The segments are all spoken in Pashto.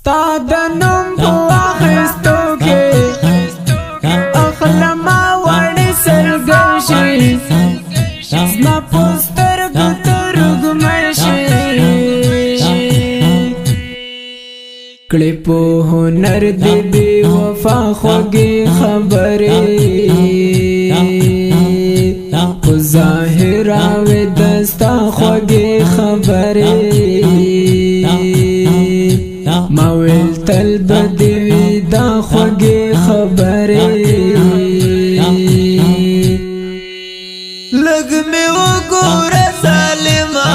ستا د نوم په اخیستو کې اخلما وړې سرګشي زما په سترګو ترږمۍ شي کړې په هنر دې بې وفا خوږې خبرې په ظاهر راوې دستا خوږې خبرې ما ویل تل به دې وي دا خوږې خبرې لږ مې وګوره ظالمه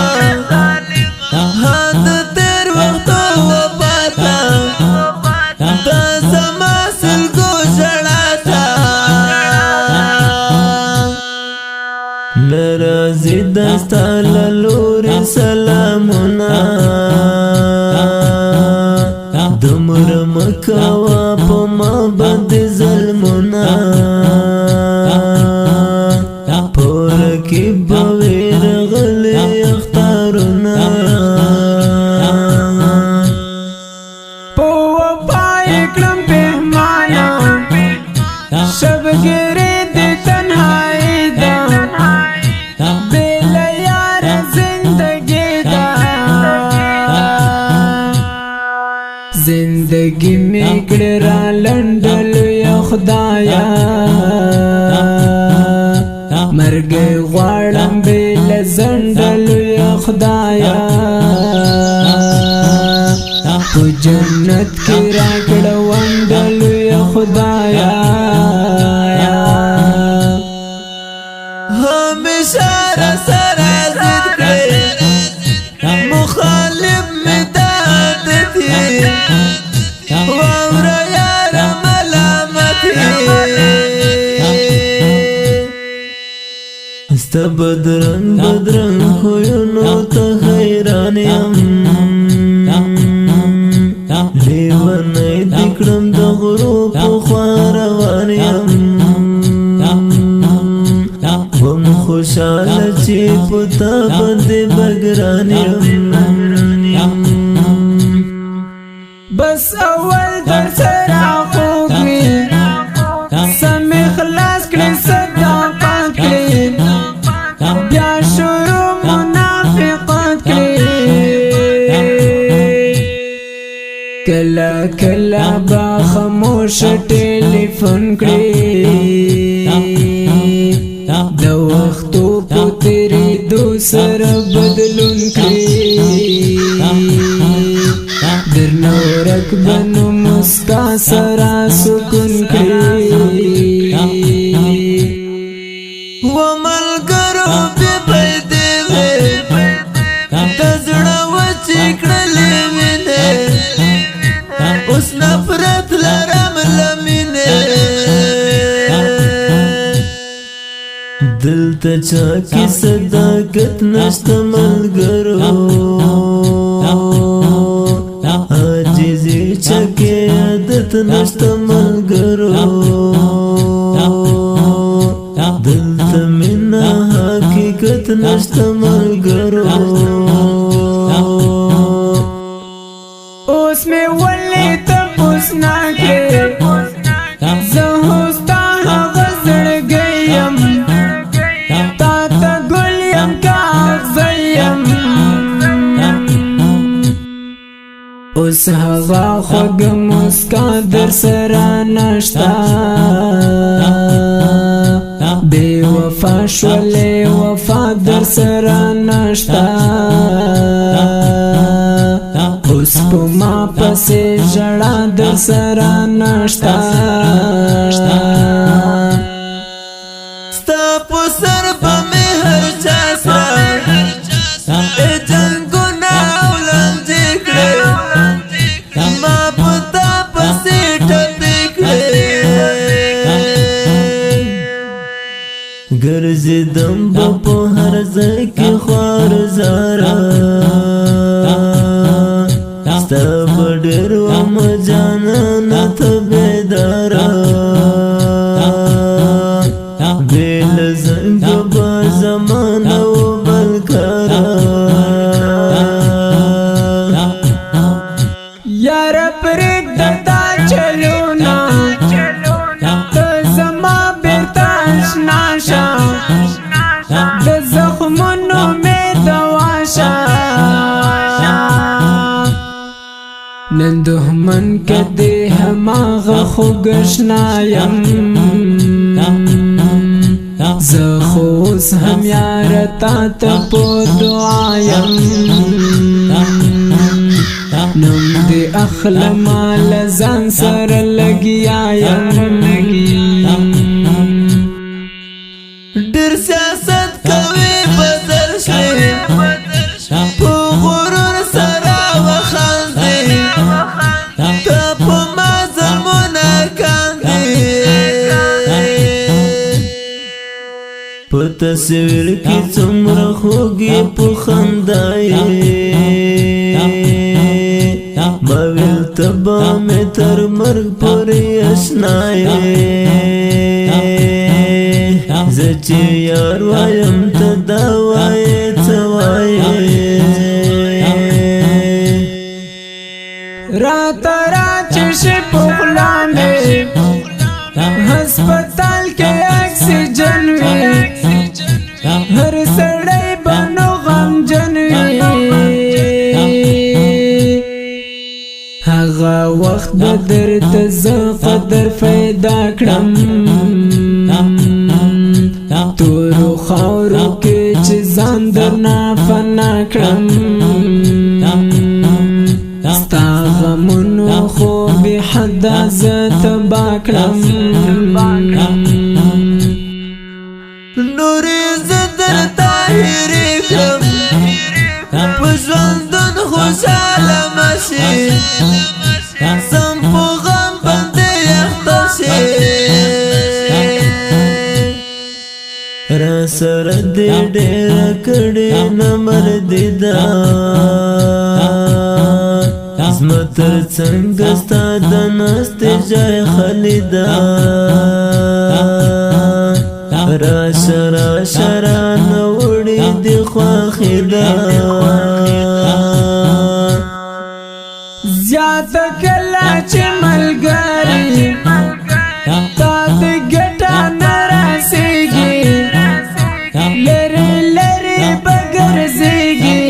د تېر وختو وفاته دا زما سلګو ژړا ته نه راځي دا ستا له لورې سلامونه دومره مه کوه په ما باندې ظلمونه په رقیب به وي راغلي اختارونه په وفا یې کړم پښېمانه شبګیرې دې تنهایي ده بې له یاره زندګي ده زندگی میں گڑرا لنڈل یا خدایا مرگ غوارم بیل زنڈل یا خدایا تو جنت کی راکڑ وندل یا خدایا ہمیشہ رسرا زد کرے مخالف میں دادت ہے وامرا یار ملامت ہے استا بدرنگ بدرنگ خوینو تا حیران یم لیونی دکڑم دا غروب خوار روان یم وم خوشحال چی پتا بند بگران یم بس اول در سرا خوب می سم اخلاص کړي صدا پاک کړي بیا شروع منافقت کړي کلا کلا با خاموش ټلیفون کړي د وختو په تیرې دو سره بدلون کړي درنو رکبنو مسکا سرا سکون کړي وملګرو بې پیدې وې د زړه وچې کړلې مینې اوس نفرت لرم له مینې دلته چا کې صداقت نشته ملګرو عاجزي چکه عادت نشته ملګرو دلته مینه حقیقت نشته ملګرو اوس مې ولې تپوس نه کړې زه خو ستا هغه زړګی یم تا ته ګل یم کاغذی یم اوس هغه خوږه مسکا در سره نشته بې وفا شولې وفا در سره نشته اوس په ما پسې ژړا در سره نشته ستا په سر به مې هر چا سره جنګونه او لانجې کړې ما په تا پسې ټپې کړې ګرځېدم به په هر ځای کې خوار زاره ستا به ډېر وم جانانه ته بیداره بې له زنګه به زمانه و بلکاره یار پریک دا چلونا تو زما بیرتا اشنا شا دا زخمونو می دواشا نن دهمن کدی هماغ خوگشنایم زخوص هم یارتا تپو دعایم نم دی اخلما لزان سر لگیایم ډیر سیاست کوي بدل شي په غرور سره وخاندي ته په ما ظلمونه کاندي په تصویر کې څومره خوږې په خندا باویل تبا مې تر مرګ پورې اشنا زه چې یار وایم ته دا وایې څه وایې راته راچشي په خوله مې هسپتال کې اکسیجن وي هر سړی به نو غمجن وي هغه وخت به درته زه قدر پیدا کړم تورو خاورو کې چې ځان درنه فنا کړم ستا غمونو خو بې حده زه تبا کړم نورې زه درته هېرې کړم په ژوندون خوشحاله مه شي سم په غم باندې یخته شي را سره دې ډېره کړې نه مردي ده زما تر څنګ ستا د ناستې ځای خالي ده راشه راشه رانه وړې دې خوښې ده زیاته کله چې ملګري تا د ګټه نه رسېږي لرې لرې به ګرځېږي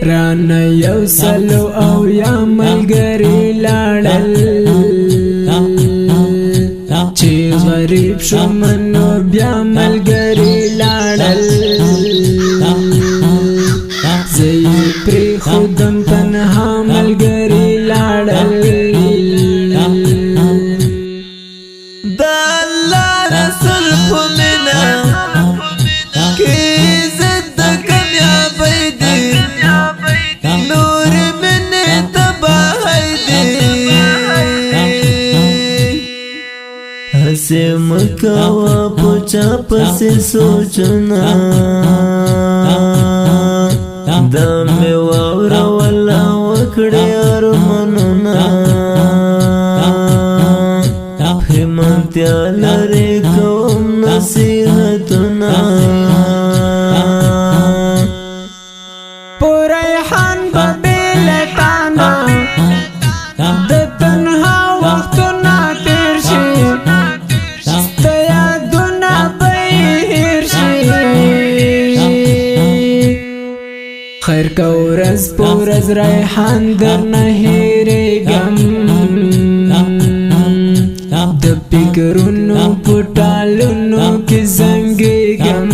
رانه یو سلو او یا ملګري لاړل چې غریب شوم نو بیا ملګري لاړل زه یې پرېښودم تنها ملګري لاړل د الله رسول په مینه کې عزت د کامیابۍ دی نور مینې تباهۍ دی هسې مه کوه په چا پسې سوچونه دا مې واوروله وکړې ارمانونه پښېمانتیا لرې کوم نصیحتونه په ریحان به بې له تانه د تنها وختونه تېر شي ستا یادونه به یې هېر شي خیر که ورځ په ورځ ریحان درنه هېرېږم د فکرونو په ټالونو کې زنګېږم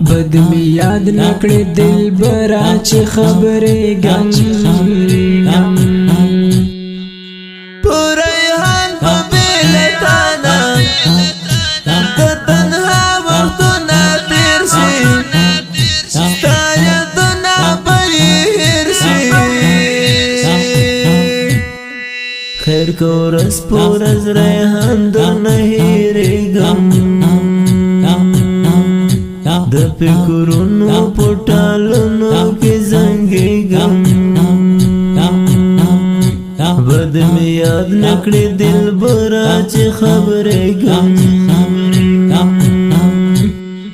بد مې یاد نه کړې دلبره چې خبرېږم په ریحان په بې له تانه د تنها وختونه تېر شي ستا یادونه به یې هېر شي خیر که ورځ په ورځ ریحان درنه هېرېږم د فکرونو په ټالونو کې زنګېږم بد مې یاد نه کړې دلبره چې خبرېږم